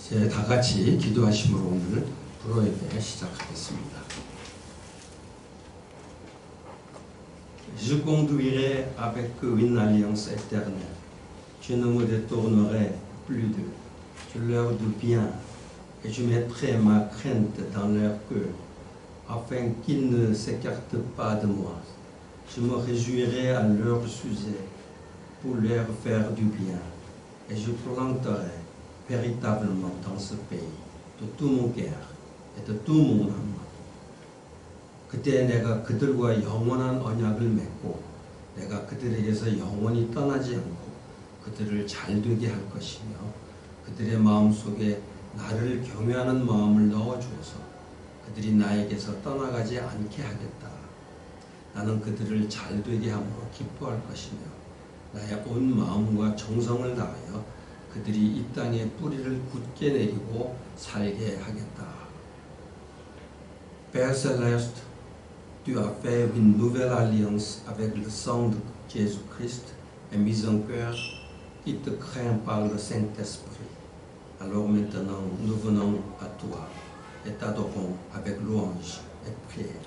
이제 다 같이 기도하심으로 오늘 불어예배 시작하겠습니다. Je conduirai avec eux une alliance éternelle. Je ne me détournerai plus d'eux. Je leur dis bien et je mettrai ma crainte dans leur cœur, afin qu'ils ne s'écartent pas de moi. Je me réjouirai à leur sujet pour leur faire du bien, et je planterai véritablement dans ce pays de tout mon cœur et de tout mon âme. 그때 내가 그들과 영원한 언약을 맺고 내가 그들에게서 영원히 떠나지 않고 그들을 잘되게 할 것이며 그들의 마음속에 나를 경외하는 마음을 넣어주어서 그들이 나에게서 떠나가지 않게 하겠다. 나는 그들을 잘되게 함으로 기뻐할 것이며 나의 온 마음과 정성을 다하여 그들이 이 땅에 뿌리를 굳게 내리고 살게 하겠다. Père Céleste, tu as fait une nouvelle alliance avec le sang de Jésus-Christ et mis un cœur qui te craint par le Saint-Esprit. Alors maintenant, nous venons à toi et t'adorons avec louange et prière.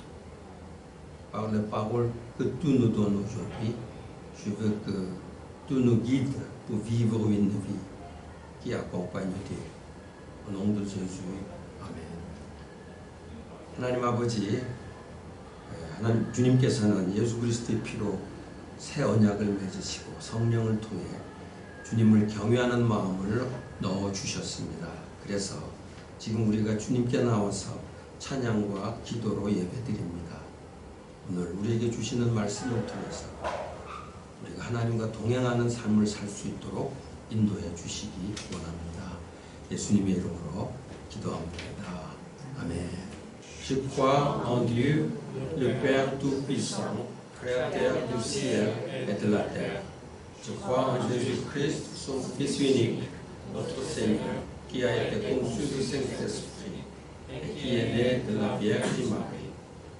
Par les paroles que tu nous donnes aujourd'hui, je veux que tu nous guides pour vivre une vie qui accompagne Dieu. Au nom de Jésus, 아멘. 하나님 아버지, 하나님 주님께서는 예수 그리스도의 피로 새 언약을 맺으시고 성령을 통해 주님을 경외하는 마음을 넣어 주셨습니다. 그래서 지금 우리가 주님께 나와서 찬양과 기도로 예배드립니다. 오늘 우리에게 주시는 말씀을 통해서 우리가 하나님과 동행하는 삶을 살 수 있도록 인도해 주시기 원합니다. 예수님의 이름으로 기도합니다. 아멘. Je crois en Dieu, le Père Tout-Puissant, Créateur du ciel et de la terre. Je crois en Jésus-Christ, son Fils unique, notre Seigneur, qui a été conçu du Saint-Esprit et qui est né de la Vierge Marie.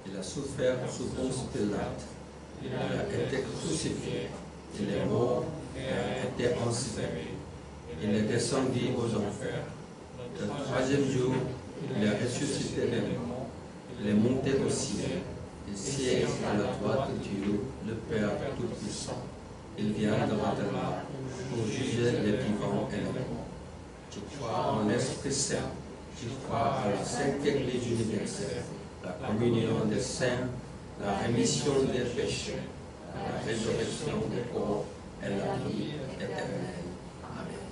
Il a souffert sous Ponce Pilate. Il a été crucifié. Il est mort et a été enseveli. Il est descendu aux enfers. Le troisième jour, il est ressuscité des morts. Il est monté au ciel. Il siège à la droite de Dieu, le Père Tout-Puissant. Il viendra de là pour juger les vivants et les morts. Je crois en l'Esprit Saint. Je crois à la Sainte Église universelle, la communion des saints, la rémission des péchés, la résurrection des corps et la vie éternelle. Amen.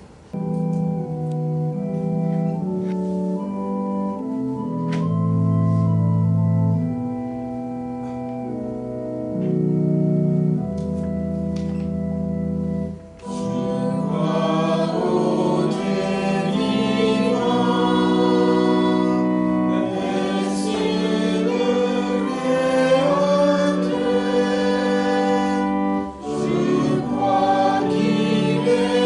Je crois qu'il est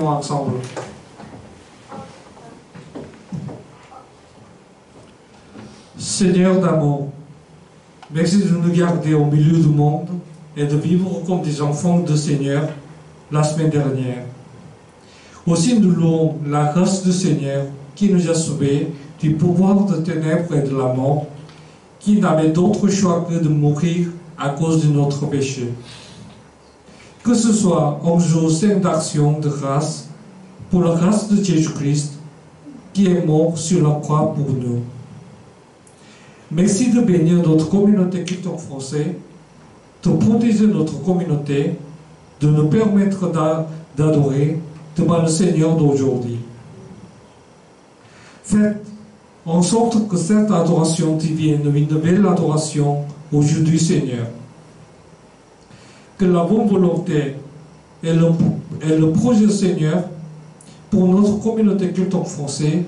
chantons ensemble. Seigneur d'amour, merci de nous garder au milieu du monde et de vivre comme des enfants de Seigneur la semaine dernière. Aussi nous louons la grâce du Seigneur qui nous a sauvés du pouvoir de ténèbres et de la mort, qui n'avait d'autre choix que de mourir à cause de notre péché. Que ce soit un jour saint d'action de grâce pour la grâce de Jésus-Christ qui est mort sur la croix pour nous. Merci de bénir notre communauté chrétienne française, de protéger notre communauté, de nous permettre d'adorer devant le Seigneur d'aujourd'hui. Faites en sorte que cette adoration devienne une belle adoration au jour du Seigneur. Que la bonne volonté et le projet du Seigneur pour notre communauté chrétienne française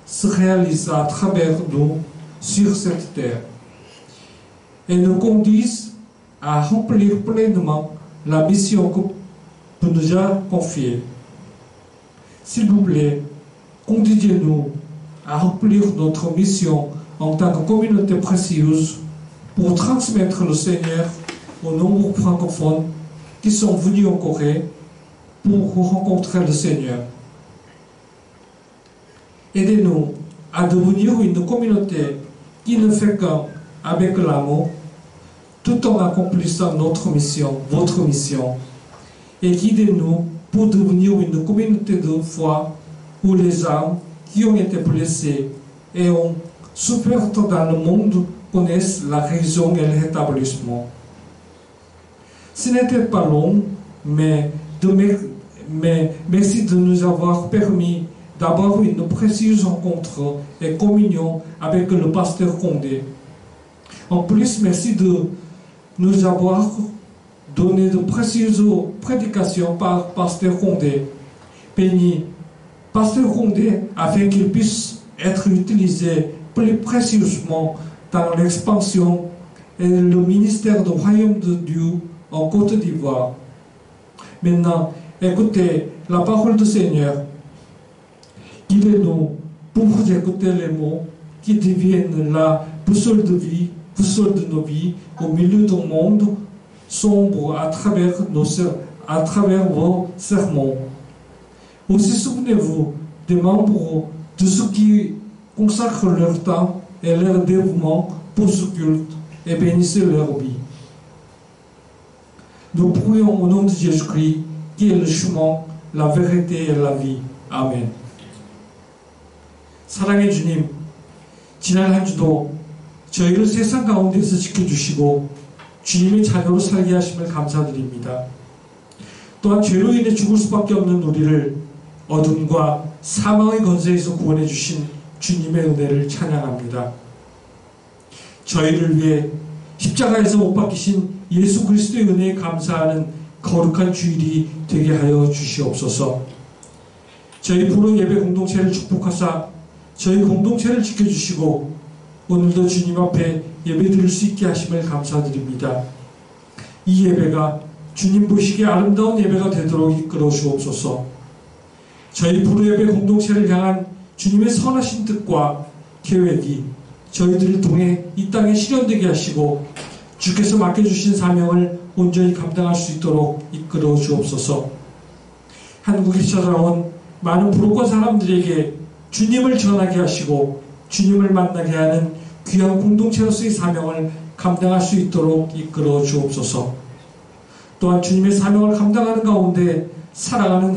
se réalisent à travers nous sur cette terre et nous conduisent à remplir pleinement la mission que nous a confiée. S'il vous plaît, conduisez-nous à remplir notre mission en tant que communauté précieuse pour transmettre le Seigneur aux nombreux francophones qui sont venus en Corée pour rencontrer le Seigneur. Aidez-nous à devenir une communauté qui ne fait qu'un avec l'amour, tout en accomplissant notre mission, votre mission, et guidez-nous pour devenir une communauté de foi où les âmes qui ont été blessées et ont souffert dans le monde connaissent la raison et le rétablissement. Ce n'était pas long, mais merci de nous avoir permis d'avoir une précieuse rencontre et communion avec le pasteur Condé. En plus, merci de nous avoir donné de précieuses prédications par pasteur Condé. Béni pasteur Condé afin qu'il puisse être utilisé plus précieusement dans l'expansion et le ministère du royaume de Dieu en Côte d'Ivoire. Maintenant, écoutez la parole du Seigneur. Guidez-nous pour écouter les mots qui deviennent la boussole de vie, boussole de nos vies au milieu d'un monde sombre à travers vos sermons. Aussi souvenez-vous des membres de ceux qui consacrent leur temps et leur dévouement pour ce culte et bénissez leur vie. Nous prions au nom de Jésus-Christ qui est le chemin, la vérité et la vie. 아멘. 사랑의 주님, 지난 한 주도 저희를 세상 가운데서 지켜주시고 주님의 자녀로 살게 하심을 감사드립니다. 또한 죄로 인해 죽을 수밖에 없는 우리를 어둠과 사망의 권세에서 구원해 주신 주님의 은혜를 찬양합니다. 저희를 위해 십자가에서 못 박히신 예수 그리스도의 은혜에 감사하는 거룩한 주일이 되게 하여 주시옵소서. 저희 부로 예배 공동체를 축복하사 저희 공동체를 지켜주시고 오늘도 주님 앞에 예배드릴 수 있게 하심을 감사드립니다. 이 예배가 주님 보시기에 아름다운 예배가 되도록 이끌어 주옵소서. 저희 부로 예배 공동체를 향한 주님의 선하신 뜻과 계획이 저희들을 통해 이 땅에 실현되게 하시고 주께서 맡겨주신 사명을 온전히 감당할 수 있도록 이끌어 주옵소서. 한국에 찾아온 많은 부족한 사람들에게 주님을 전하게 하시고 주님을 만나게 하는 귀한 공동체로서의 사명을 감당할 수 있도록 이끌어 주옵소서. 또한 주님의 사명을 감당하는 가운데 살아가는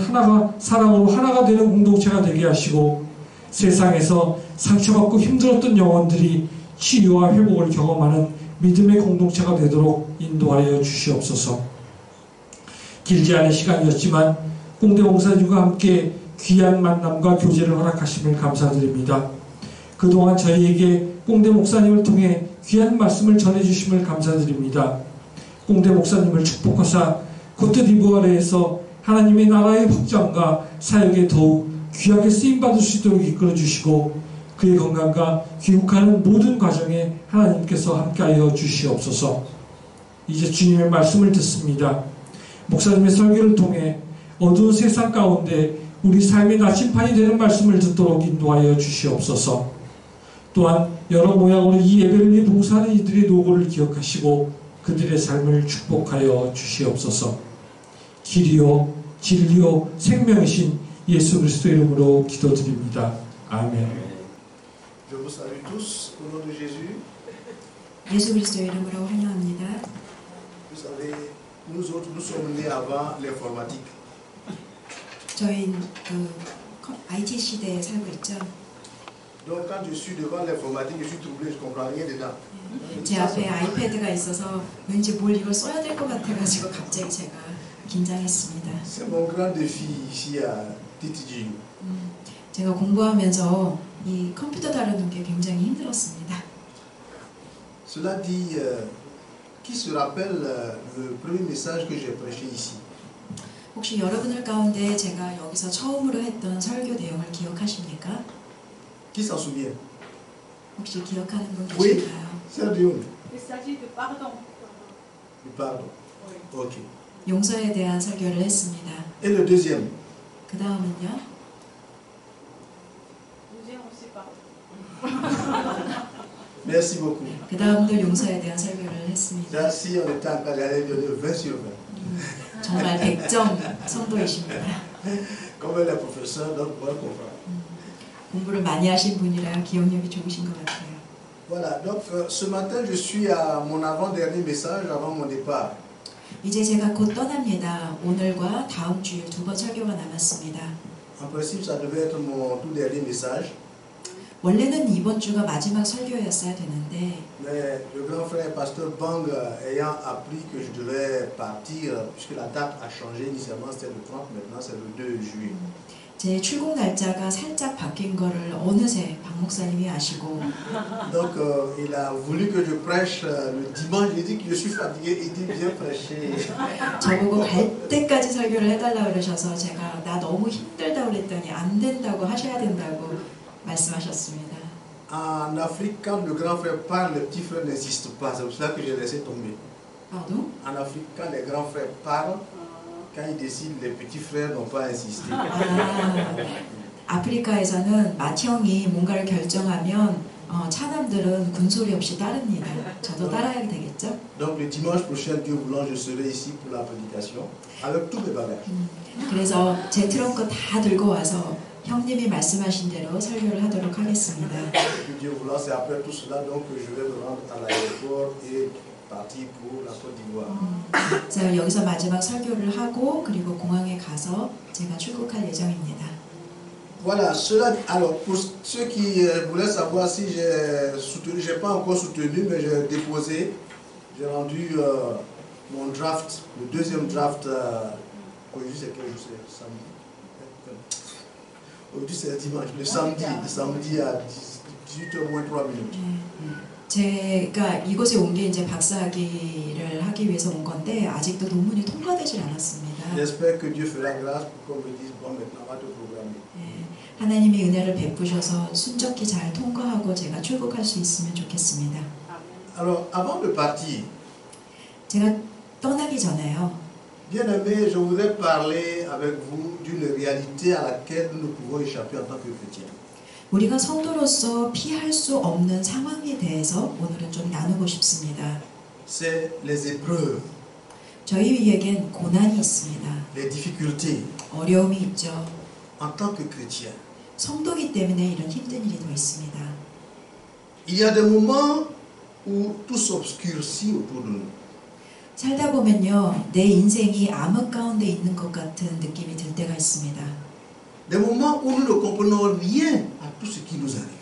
사랑으로 하나가 되는 공동체가 되게 하시고 세상에서 상처받고 힘들었던 영혼들이 치유와 회복을 경험하는 믿음의 공동체가 되도록 인도하여 주시옵소서. 길지 않은 시간이었지만 공대 목사님과 함께 귀한 만남과 교제를 허락하심을 감사드립니다. 그동안 저희에게 공대 목사님을 통해 귀한 말씀을 전해주심을 감사드립니다. 공대 목사님을 축복하사 코트디부아르에서 하나님의 나라의 확장과 사역에 더욱 귀하게 쓰임받을 수 있도록 이끌어주시고 그의 건강과 귀국하는 모든 과정에 하나님께서 함께하여 주시옵소서. 이제 주님의 말씀을 듣습니다. 목사님의 설교를 통해 어두운 세상 가운데 우리 삶의 나침판이 되는 말씀을 듣도록 인도하여 주시옵소서. 또한 여러 모양으로 이 예배를 위해 봉사하는 이들의 노고를 기억하시고 그들의 삶을 축복하여 주시옵소서. 길이요 진리요 생명이신 예수 그리스도 이름으로 기도드립니다. 아멘. Je vous salue tous au nom de Jésus. 예수 그리스도 이름으로 환영합니다. Vous savez, nous autres, nous sommes nés avant l'informatique. 저희는 IT 시대에 살고 있죠. Donc quand je suis devant l'informatique, je suis troublé, je ne comprends rien dedans. 제 앞에 아이패드가 있어서 왠지 뭘 이걸 써야 될 것 같아가지고 갑자기 제가 긴장했습니다. C'est mon grand défi ici à TTGU. 제가 공부하면서 이 컴퓨터 다루는 게 굉장히 힘들었습니다. Cela dit, qui se rappelle le premier message que j'ai prêché ici? 혹시 여러분들 가운데 제가 여기서 처음으로 했던 설교 내용을 기억하십니까? Qui s'en souvient? 혹시 기억하는 분 Oui, 계신가요? c'est Dieu. Il s'agit de pardon. Du pardon. Ok. 용서에 대한 설교를 했습니다. Et le deuxième? 그 다음은요? Deuxième aussi pardon. Merci beaucoup. 그 다음도 용서에 대한 설교를 했습니다. Là, si on était en cas, j'allais donner 20 sur 20. 정말 100점 성도이십니다. Comme les professeurs, donc on va comprendre. 공부를 많이 하신 분이라 기억력이 좋으신 것 같아요. Voilà, donc ce matin, je suis à mon avant-dernier message avant mon départ. 이제 제가 곧 떠납니다. 오늘과 다음 주일 두 번 설교가 남았습니다. En principe, ça devait être mon tout dernier message. 원래는 이번 주가 마지막 설교였어야 되는데 Mais le grand frère pasteur Bang ayant appris que je devais partir, puisque la date a changé, initialement c'était le 30, maintenant c'est le 2 juillet. 제 출국 날짜가 살짝 바뀐 거를 어느새 박 목사님이 아시고 Donc il a voulu que je prêche le dimanche. J'ai dit que je suis fatigué, il dit viens prêcher. 저보고 갈 때까지 설교를 해달라고 그러셔서 제가 나 너무 힘들다고 그랬더니 안 된다고 하셔야 된다고 말씀하셨습니다. En Afrique, quand le grand frère parle, le petit frère n'insiste pas. C'est pour cela que j'ai laissé tomber. Pardon? En Afrique, quand les grands frères parlent, quand ils décident, les petits frères n'ont pas insisté. 아프리카에서는 맏형이 뭔가를 결정하면 차남들은 군소리 없이 따릅니다. 저도 따라야 되겠죠? Donc le dimanche prochain, Dieu voulant, je serai ici pour la prédication avec tous mes bagages. 그래서 제 트렁크 다 들고 와서 형님이 말씀하신 대로 설교를 하도록 하겠습니다. Dieu voulant, c'est après tout cela donc que je vais me rendre à l'aéroport et partir pour la Côte d'Ivoire. 그래서 여기서 마지막 설교를 하고 그리고 공항에 가서 제가 출국할 예정입니다. Voilà, cela. Alors pour ceux qui voulaient savoir si j'ai soutenu, j'ai pas encore soutenu, mais j'ai déposé, j'ai rendu mon draft, le deuxième draft. Aujourd'hui c'est quel jour? C'est samedi. Aujourd'hui c'est dimanche, le samedi à 18h moins 3 minutes. 제가 이곳에 온 게 이제 박사학위를 하기 위해서 온 건데 아직도 논문이 통과되질 않았습니다. J'espère que Dieu fera grâce pour qu'on me dise bon maintenant on va te programmer. 하나님이 은혜를 베푸셔서 순적히 잘 통과하고 제가 출국할 수 있으면 좋겠습니다. Alors avant de partir, 제가 떠나기 전에요. bien-aimés, je voudrais parler avec vous d'une réalité à laquelle nous ne pouvons échapper en tant que chrétiens. 우리가 성도로서 피할 수 없는 상황에 대해서 오늘은 좀 나누고 싶습니다. C'est les épreuves, 저희에겐 고난이 있습니다. les difficultés 어려움이 있죠. en tant que chrétien. 성도기 때문에 이런 힘든 일이 더 있습니다. Il y a des moments où tout s'obscurcit autour de nous. 살다 보면요, 내 인생이 암흑 가운데 있는 것 같은 느낌이 들 때가 있습니다. Des moments où nous ne comprenons rien à tout ce qui nous arrive.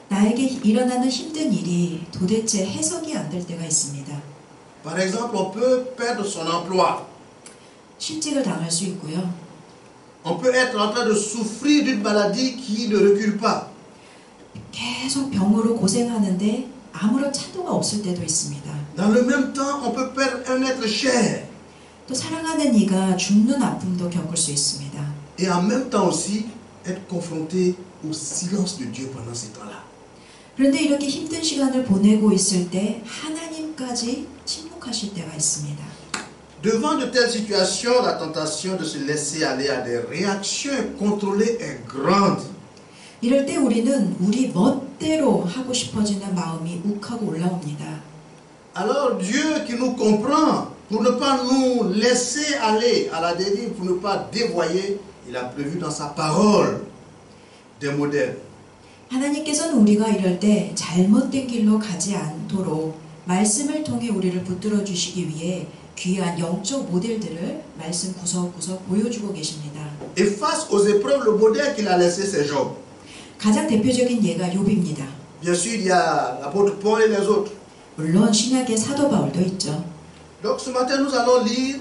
나에게 일어나는 힘든 일이 도대체 해석이 안 될 때가 있습니다. Par exemple, on peut perdre son emploi. 실직을 당할 수 있고요. On peut être en train de souffrir d'une maladie qui ne recule pas. 계속 병으로 고생하는데 아무런 차도가 없을 때도 있습니다. Dans le même temps, on peut perdre un être cher. 또 사랑하는 이가 죽는 아픔도 겪을 수 있습니다. Et en même temps aussi, être confronté au silence de Dieu pendant ces temps-là. 그런데 이렇게 힘든 시간을 보내고 있을 때 하나님까지 침묵하실 때가 있습니다. Devant de telles situations, la tentation de se laisser aller à des réactions contrôlées est grande. 이럴 때 우리는 우리 멋대로 하고 싶어지는 마음이 욱하고 올라옵니다. Alors Dieu qui nous comprend, pour ne pas nous laisser aller à la dérive, pour ne pas dévoyer, il a prévu dans sa parole des modèles. 하나님께서는 우리가 이럴 때 잘못된 길로 가지 않도록 말씀을 통해 우리를 붙들어 주시기 위해 귀한 영적 모델들을 말씀 구석구석 보여주고 계십니다. Et face aux épreuves, le modèle qu'il a laissé, c'est Job. 가장 대표적인 예가 욥입니다. Bien sûr, il y a l'apôtre Paul et les autres. 물론 신약의 사도 바울도 있죠. Donc ce matin, nous allons lire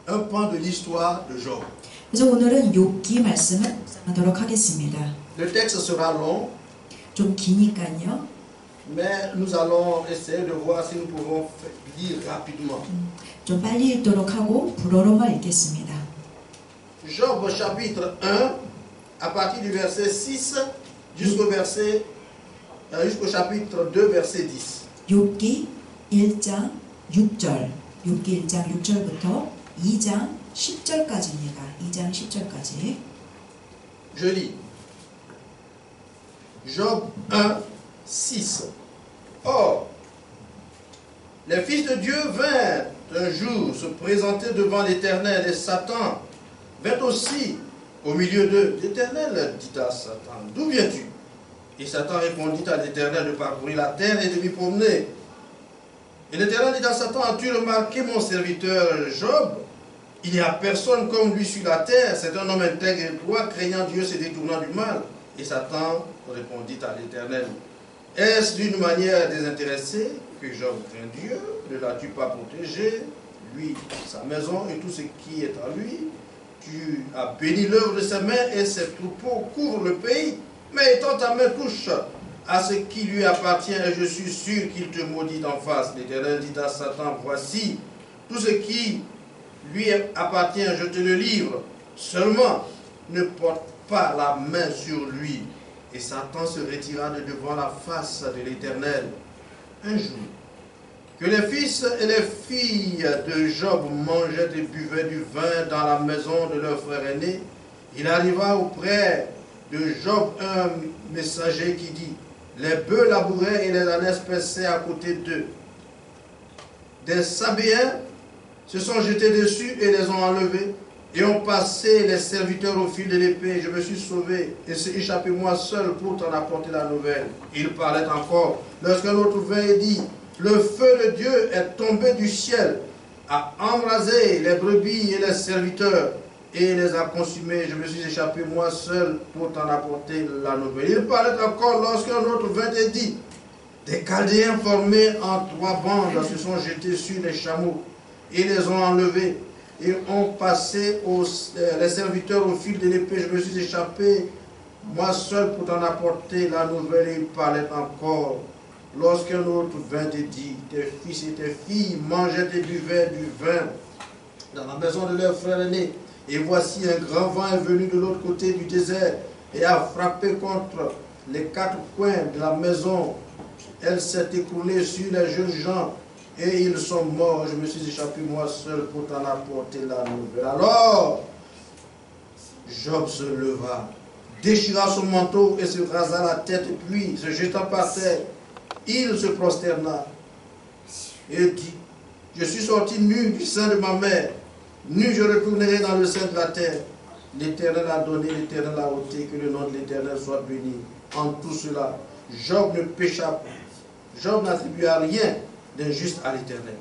un pan de l'histoire de Job. 그래서 오늘은 욥기 말씀을 묵상하도록 하겠습니다. Le texte sera long, 좀 기니까요. mais nous allons essayer de voir si nous pouvons lire rapidement. 좀 빨리 읽도록 하고 불어로만 읽겠습니다. Job chapitre 1, à partir du verset 6 jusqu'au chapitre 2, verset 10. 욥기 1장 6절, 욥기 1장 6절부터 2장 10절까지입니다. 2장 10절까지. Je lis. Job 1, 6. Or, les fils de Dieu vinrent un jour se présenter devant l'Éternel, et Satan vint aussi au milieu d'eux. L'Éternel dit à Satan, d'où viens-tu? Et Satan répondit à l'Éternel de parcourir la terre et de m'y promener. Et l'Éternel dit à Satan, as-tu remarqué mon serviteur Job? Il n'y a personne comme lui sur la terre, c'est un homme intègre et droit, craignant Dieu, se détournant du mal. Et Satan répondit à l'Éternel, est-ce d'une manière désintéressée que Job craint Dieu? Ne l'as-tu pas protégé, lui, sa maison et tout ce qui est à lui? Tu as béni l'œuvre de ses mains et ses troupeaux couvrent le pays. Mais étant ta main touche à ce qui lui appartient, et je suis sûr qu'il te maudit d'en face. L'Éternel dit à Satan, voici, tout ce qui lui appartient, je te le livre. Seulement, ne porte pas la main sur lui. Et Satan se retira de devant la face de l'Éternel. Un jour, que les fils et les filles de Job mangeaient et buvaient du vin dans la maison de leur frère aîné, il arriva auprès de Job un messager qui dit, les bœufs labouraient et les ânes paissaient à côté d'eux. Des Sabéens se sont jetés dessus et les ont enlevés, et ont passé les serviteurs au fil de l'épée. Je me suis sauvé et s'est échappé moi seul pour t'en apporter la nouvelle. Il parlait encore, lorsqu'un autre vint et dit, le feu de Dieu est tombé du ciel, a embrasé les brebis et les serviteurs, et les a consumés. Je me suis échappé moi seul pour t'en apporter la nouvelle. Il parlait encore lorsqu'un autre vint et dit, des Chaldéens formés en 3 bandes se sont jetés sur les chameaux et les ont enlevés et ont passé les serviteurs au fil de l'épée. Je me suis échappé moi seul pour t'en apporter la nouvelle. Et il parlait encore lorsqu'un autre vint et dit, tes fils et tes filles mangeaient et buvaient du vin dans la maison de leur frère aîné. Et voici un grand vent est venu de l'autre côté du désert et a frappé contre les 4 coins de la maison. Elle s'est écroulée sur les jeunes gens et ils sont morts. Je me suis échappé moi seul pour t'en apporter la nouvelle. Alors, Job se leva, déchira son manteau et se rasa la tête, puis se jetant par terre, il se prosterna et dit, je suis sorti nu du sein de ma mère, nu je retournerai dans le sein de la terre. L'Éternel a donné, l'Éternel a ôté, que le nom de l'Éternel soit béni. En tout cela, Job ne pécha pas. Job n'attribua rien d'injuste à l'Éternel.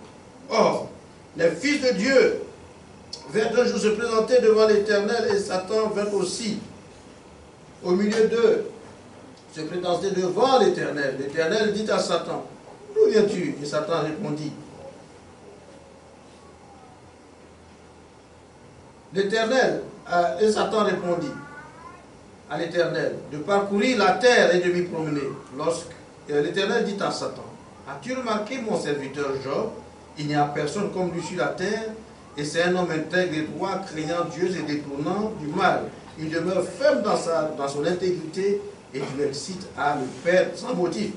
Or, les fils de Dieu vinrent un jour se présenter devant l'Éternel et Satan vint aussi au milieu d'eux se présenter devant l'Éternel. L'Éternel dit à Satan, d'où viens-tu? Et Satan répondit, l'Éternel, et Satan répondit à l'Éternel, de parcourir la terre et de m'y promener. Lorsque l'Éternel dit à Satan, as-tu remarqué mon serviteur Job? Il n'y a personne comme lui sur la terre, et c'est un homme intègre et droit, craignant Dieu et détournant du mal. Il demeure ferme dans son intégrité, et tu l'excites à le perdre sans motif.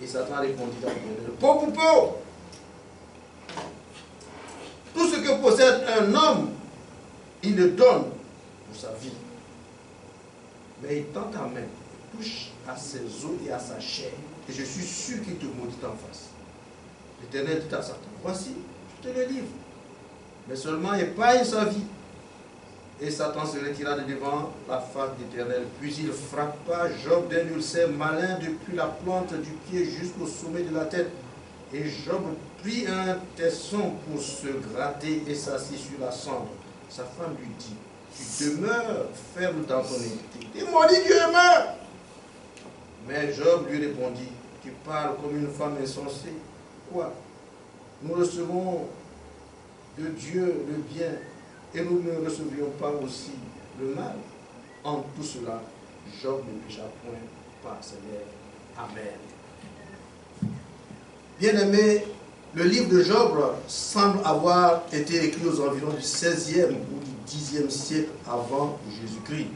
Et Satan répondit à l'Éternel, Tout ce un homme, il le donne pour sa vie. Mais il tend ta main, touche à ses os et à sa chair, et je suis sûr qu'il te maudit en face. L'Éternel dit à Satan, voici, je te le livre, mais seulement épargne sa vie. Et Satan se retira de devant la face d'Éternel, puis il frappa Job d'un ulcère malin depuis la plante du pied jusqu'au sommet de la tête. Et Job prit un tesson pour se gratter et s'assit sur la cendre. Sa femme lui dit, tu demeures ferme dans ton iniquité. Il maudit Dieu et meurt. Mais Job lui répondit, tu parles comme une femme insensée. Quoi? Nous recevons de Dieu le bien et nous ne recevrions pas aussi le mal. En tout cela, Job ne pécha point par ses lèvres. Amen. Bien-aimé, le livre de Job semble avoir été écrit aux environs du 16e ou du 10e siècle avant Jésus-Christ.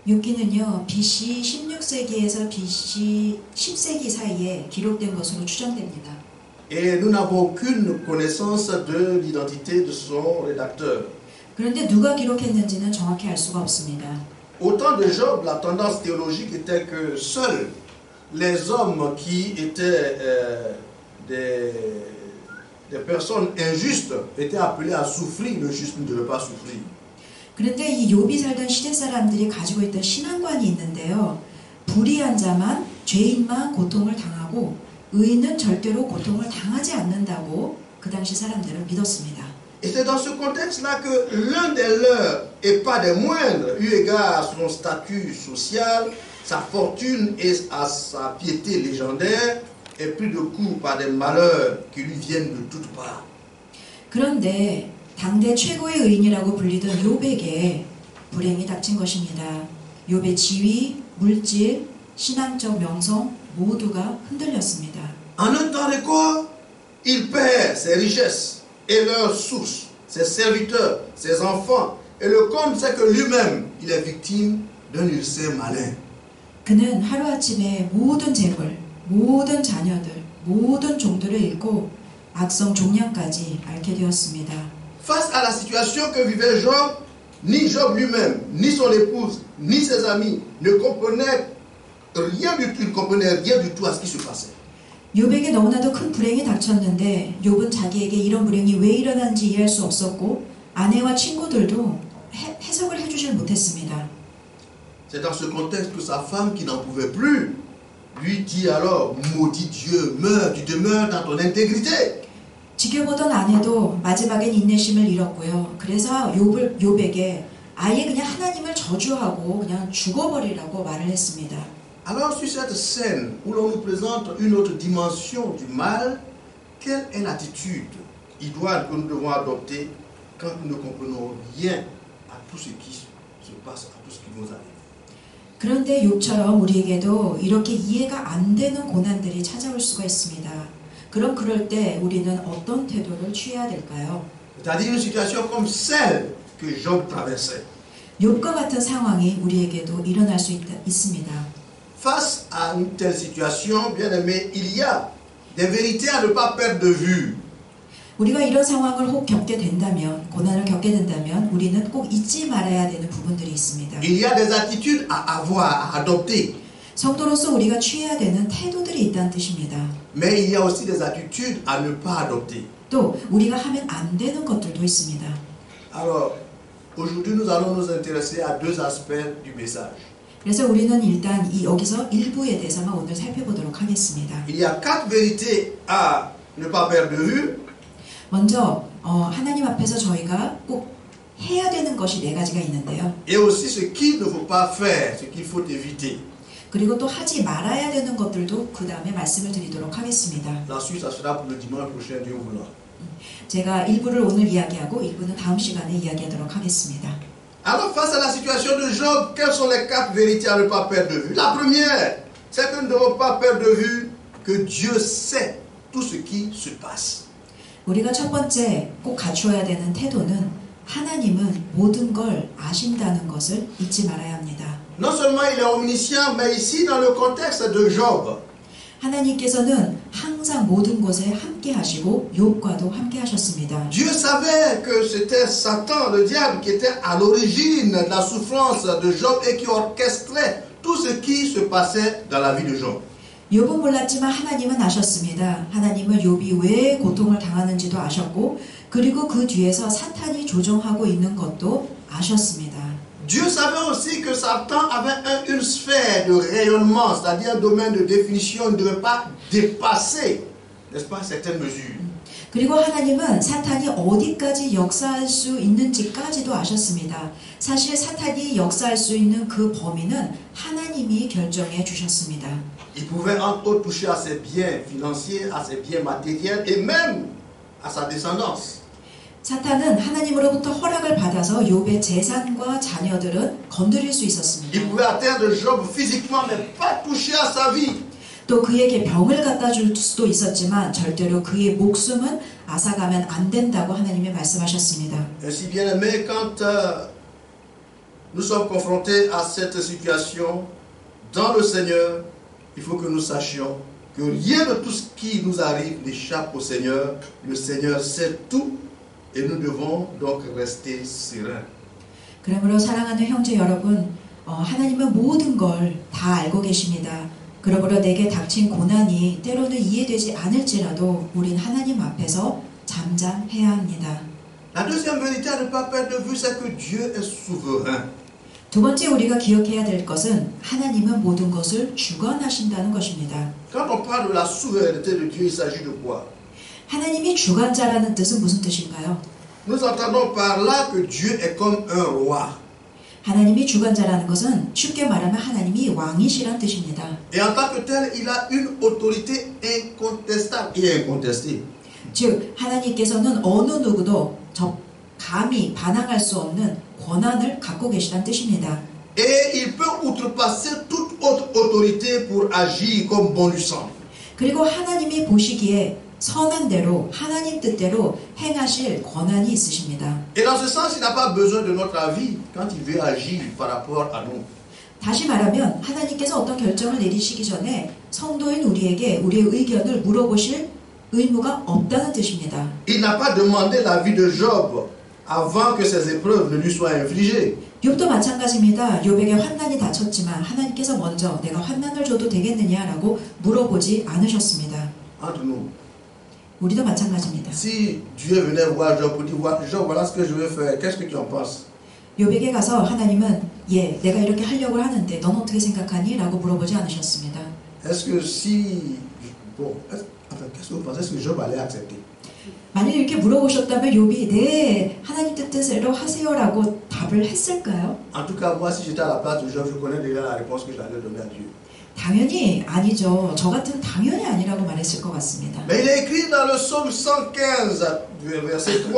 욥기는요, BC 16세기에서 BC 10세기 사이에 기록된 것으로 추정됩니다. Et nous n'avons aucune connaissance de l'identité de son rédacteur. 그런데 누가 기록했는지는 정확히 알 수가 없습니다. Au temps de Job, la tendance théologique était que seuls les hommes qui étaient des personnes injustes étaient appelés à souffrir, le juste ne devait pas souffrir. 그런데 이 욥이 살던 시대 사람들이 가지고 있던 신앙관이 있는데요. 불의한 자만, 죄인만 고통을 당하고 의인은 절대로 고통을 당하지 않는다고 그 당시 사람들은 믿었습니다. Et c'est dans ce contexte-là que l'un des leurs, et pas des moindres, eu égard à son statut social, sa fortune et à sa piété légendaire, est pris de court par des malheurs qui lui viennent de toutes parts. 그런데 당대 최고의 의인이라고 불리던 욥에게 불행이 닥친 것입니다. 욥의 지위, 물질, 신앙적 명성 모두가 흔들렸습니다. En un temps record, il perd ses richesses et leurs sources, ses serviteurs, ses enfants. Et le comble, c'est que lui-même, il est victime d'un ulcère malin. 그는 하루아침에 모든 재물, 모든 자녀들, 모든 종들을 잃고 악성 종양까지 앓게 되었습니다. Face à la situation que vivait Job, ni Job lui-même, ni son épouse, ni ses amis ne comprenaient rien du tout, ne comprenaient rien du tout à ce qui se passait. 욥에게 너무나도 큰 불행이 닥쳤는데 욥은 자기에게 이런 불행이 왜 일어난지 이해할 수 없었고 아내와 친구들도 해석을 해주질 못했습니다. C'est dans ce contexte que sa femme, qui n'en pouvait plus, lui dit alors, maudit Dieu, meurs, tu demeures dans ton intégrité. 지켜보던 아내도 마지막엔 인내심을 잃었고요. 그래서 욥에게 아예 그냥 하나님을 저주하고 그냥 죽어버리라고 말을 했습니다. Alors sur cette scène où l'on nous présente une autre dimension du mal, quelle est l'attitude idoine que nous devons adopter quand nous ne comprenons rien à tout ce qui se passe, à tout ce qui nous arrive? 그런데 욥처럼 우리에게도 이렇게 이해가 안 되는 고난들이 찾아올 수가 있습니다. 그럼 그럴 때 우리는 어떤 태도를 취해야 될까요? C'est-à-dire une situation comme celle que Job traversait. 욥과 같은 상황이 우리에게도 일어날 수 있습니다. Face à une telle situation, bien aimé, il y a des vérités à ne pas perdre de vue. 우리가 이런 상황을 혹 겪게 된다면, 고난을 겪게 된다면 우리는 꼭 잊지 말아야 되는 부분들이 있습니다. Il y a des attitudes à avoir, à adopter. 성도로서 우리가 취해야 되는 태도들이 있다는 뜻입니다. Mais il y a aussi des attitudes à ne pas adopter. 또 우리가 하면 안 되는 것들도 있습니다. Alors, aujourd'hui, nous allons nous intéresser à deux aspects du message. 그래서 우리는 일단 여기서 일부에 대해서만 오늘 살펴보도록 하겠습니다. Il y a quatre vérités à ne pas perdre de vue. 먼저 하나님 앞에서 저희가 꼭 해야 되는 것이 네 가지가 있는데요. Et aussi ce qu'il ne faut pas faire, ce qu'il faut éviter. 그리고 또 하지 말아야 되는 것들도 그 다음에 말씀을 드리도록 하겠습니다. La suite, ça sera pour le dimanche prochain, Dieu voulant. 제가 일부를 오늘 이야기하고 일부는 다음 시간에 이야기하도록 하겠습니다. Alors, face à la situation de Job, quelles sont les quatre vérités à ne pas perdre de vue? La première, c'est que nous ne devons pas perdre de vue que Dieu sait tout ce qui se passe. 우리가 첫 번째 꼭 갖추어야 되는 태도는 하나님은 모든 걸 아신다는 것을 잊지 말아야 합니다. Non seulement il est omniscient, mais ici dans le contexte de Job, 하나님께서는 항상 모든 곳에 함께 하시고 욥과도 함께 하셨습니다. Dieu savait que c'était Satan, le diable, qui était à l'origine de la souffrance de Job et qui orchestrait tout ce qui se passait dans la vie de Job. 욥은 몰랐지만 하나님은 아셨습니다. 하나님은 욥이 왜 고통을 당하는지도 아셨고 그리고 그 뒤에서 사탄이 조종하고 있는 것도 아셨습니다. Dieu savait aussi que Satan avait une sphère de rayonnement, c'est-à-dire un domaine de définition, il ne devait pas dépasser, n'est-ce pas, certaines mesures. 그리고 하나님은 사탄이 어디까지 역사할 수 있는지까지도 아셨습니다. 사실 사탄이 역사할 수 있는 그 범위는 하나님이 결정해 주셨습니다. Il pouvait entre autres toucher à ses biens financiers, à ses biens matériels et même à sa descendance. 사탄은 하나님으로부터 허락을 받아서 욥의 재산과 자녀들은 건드릴 수 있었습니다. Il pouvait atteindre Job physiquement, mais pas toucher à sa vie. 또 그에게 병을 갖다 줄 수도 있었지만 절대로 그의 목숨은 앗아가면 안 된다고 하나님이 말씀하셨습니다. Ainsi bien aimé, quand nous sommes confrontés à cette situation dans le Seigneur, il faut que nous sachions que rien de tout ce qui nous arrive n'échappe au Seigneur. Le Seigneur sait tout et nous devons donc rester sereins. 그러므로 사랑하는 형제 여러분, 하나님은 모든 걸 다 알고 계십니다. 그러므로 내게 닥친 고난이 때로는 이해되지 않을지라도 우린 하나님 앞에서 잠잠해야 합니다. La deuxième vérité à ne pas perdre de vue, c'est que Dieu est souverain. 두 번째 우리가 기억해야 될 것은 하나님은 모든 것을 주관하신다는 것입니다. Quand on parle de la souveraineté de Dieu, il s'agit de quoi? 하나님이 주관자라는 뜻은 무슨 뜻인가요? Nous entendons par là que Dieu est comme un roi. 하나님이 주관자라는 것은 쉽게 말하면 하나님이 왕이시란 뜻입니다. Et en tant que tel, il a une autorité incontestable et incontestée. 즉 하나님께서는 어느 누구도 감히 반항할 수 없는 권한을 갖고 계시다는 뜻입니다. Et il peut outrepasser toute autre autorité pour agir comme bon lui semble. 그리고 하나님이 보시기에 선한 대로 하나님 뜻대로 행하실 권한이 있으십니다. Et dans ce sens, il n'a pas besoin de notre avis quand il veut agir par rapport à nous. 다시 말하면 하나님께서 어떤 결정을 내리시기 전에 성도인 우리에게 우리의 의견을 물어보실 의무가 없다는 뜻입니다. Il n'a pas demandé l'avis de Job avant que ces épreuves ne lui soient infligées. 욥도 마찬가지입니다. 욥에게 환난이 닥쳤지만 하나님께서 먼저 내가 환난을 줘도 되겠느냐라고 물어보지 않으셨습니다. Entre nous. 우리도 마찬가지입니다. Si Dieu venait voir Job pour dire, Job, voilà ce que je veux faire, qu'est-ce que tu en penses? 욥에게 가서 하나님은 내가 이렇게 하려고 하는데 넌 어떻게 생각하니? 라고 물어보지 않으셨습니다. Est-ce que si... Bon, enfin, qu'est-ce que vous pensez? Est-ce que Job allait accepter? 만약 이렇게 물어보셨다면 욥이 네, 하나님 뜻대로 하세요라고 답을 했을까요? En tout cas, moi, si j'étais à la place de Job, je connais déjà la réponse que j'allais donner à Dieu. 당연히 아니죠. 저 같은 당연히 아니라고 말했을 것 같습니다. Mais il est écrit dans le psaume 115, verset 3.